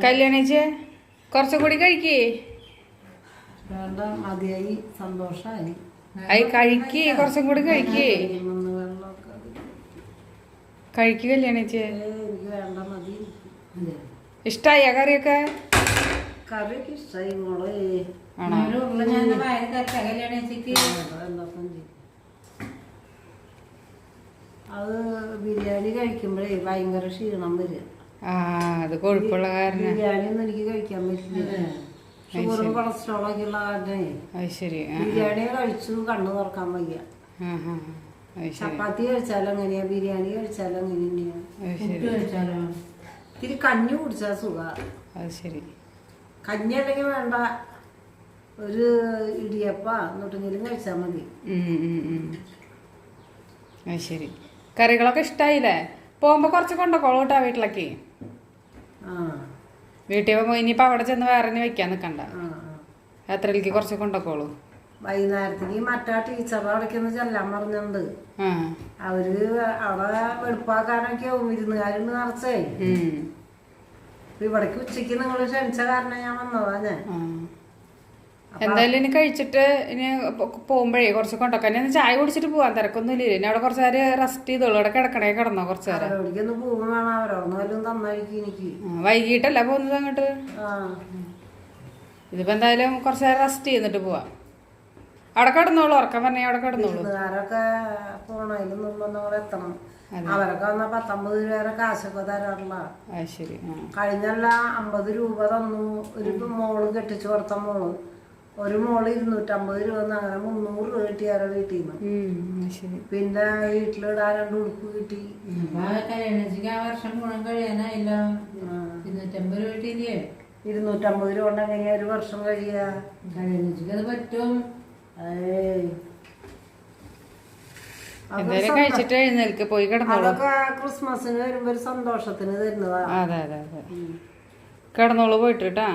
കല്യാണിച്ചേ കുറച്ചും കൂടി കഴിക്കേ. മതിയായി, സന്തോഷമായി. കഴിക്കേ, കുറച്ചും കൂടി കഴിക്കേ. കഴിക്ക് കല്യാണിച്ചേ. എനിക്ക് വേണ്ട, മതി. ഇഷ്ടായ കറിയൊക്കെ? കറിയൊക്കെ ഇഷ്ടായി മോളെ. അത് ബിരിയാണി കഴിക്കുമ്പോഴേ ഭയങ്കര ക്ഷീണം വരും. അത് കൊഴുപ്പുള്ള കാരണം ബിരിയാണി ഒന്നും എനിക്ക് കഴിക്കാൻ പറ്റില്ല. ഷുഗറും കൊളസ്ട്രോളൊക്കെ ഉള്ള കാരണേ ബിരിയാണി കഴിച്ചു കണ്ണു തുറക്കാൻ വയ്യ. ചപ്പാത്തി കഴിച്ചാലും അങ്ങനെയാ, ബിരിയാണി കഴിച്ചാലും അങ്ങനെ തന്നെയാ. ഇത്തിരി കഞ്ഞി കുടിച്ചാൽ സുഖ. കഞ്ഞി അല്ലെങ്കിൽ വേണ്ട, ഒരു ഇടിയപ്പ എന്നിട്ടെങ്കിലും കഴിച്ചാൽ മതി. ശരി. കറികളൊക്കെ ഇഷ്ടായില്ലേ? പോകുമ്പോ കുറച്ച് കൊണ്ടോക്കോളൂ കേട്ടാ വീട്ടിലേക്ക്. വീട്ടിൽ പോകുമ്പോ ഇനിയിപ്പോ അവിടെ ചെന്ന് വേറെ വെക്കാൻ നിക്കണ്ട. എത്രയിലേക്ക് കുറച്ച് കൊണ്ടോക്കോളൂ. വൈകുന്നേരത്തേക്ക് മറ്റാ ടീച്ചറുടെ അവിടേക്കൊന്ന് ചെല്ലാൻ പറഞ്ഞിട്ടുണ്ട്. അവര് അവിടെ വെളുപ്പാക്കാനൊക്കെ ആവും, വിരുന്നുകാരുണ്ട് നിറച്ചേ. ഇവിടേക്ക് ഉച്ചക്ക് നിങ്ങൾ ക്ഷണിച്ച കാരണം ഞാൻ വന്നതാ. ഞാൻ എന്തായാലും ഇനി കഴിച്ചിട്ട് ഇനി പോകുമ്പോഴേ കുറച്ച് കൊണ്ടൊക്കെ ചായ കുടിച്ചിട്ട് പോവാൻ, തിരക്കൊന്നും ഇല്ല. ഇനി അവിടെ കുറച്ച് നേരം റെസ്റ്റ് ചെയ്തോളൂ. അവിടെ കിടക്കണേ കിടന്നോ കുറച്ച് നേരം. എവിടേക്കൊന്ന് പോകും വേണം, അവരൊന്നും വല്ലതും തന്നായിരിക്കും എനിക്ക്. വൈകിട്ടല്ല പോകുന്നത് അങ്ങോട്ട്. ഇതിപ്പോ എന്തായാലും കുറച്ച് നേരം റെസ്റ്റ് ചെയ്തിട്ട് പോവാം. അവിടെ കിടന്നോളൂ, ഉറക്കം പറഞ്ഞേ അവിടെ കിടന്നോളൂ. ആരൊക്കെ പോണതിന് മുമ്പ് നിങ്ങൾ എത്തണം. അവരൊക്കെ വന്നാ 19 രൂപ വരെ കാശൊക്കെ തരാറില്ല. കഴിഞ്ഞല്ല 50 രൂപ തന്നു. ഒരു മോള് കെട്ടിച്ചു കൊടുത്ത മോള്, ഒരു മോള് 250 രൂപ, അങ്ങനെ 300 രൂപ കിട്ടി അവരെ വീട്ടിൽ നിന്ന്. പിന്നെ വീട്ടിലിടാൻ 2 ഉടുപ്പ് കിട്ടി. വർഷം ഗുണം കഴിയാനായില്ല. 250 രൂപ കിട്ടിയില്ലേ? 250 രൂപ കൊണ്ട് എങ്ങനെയാ ഒരു വർഷം കഴിയാ? അത് പറ്റും. കഴിച്ചിട്ട് എഴുന്നേൽക്ക്, പോയി കിടന്നോളൂ. അതൊക്കെ ക്രിസ്മസിന് വരുമ്പോ ഒരു സന്തോഷത്തിന് തരുന്നതാ. അതെ കിടന്നോളൂ പോയിട്ട് കേട്ടാ.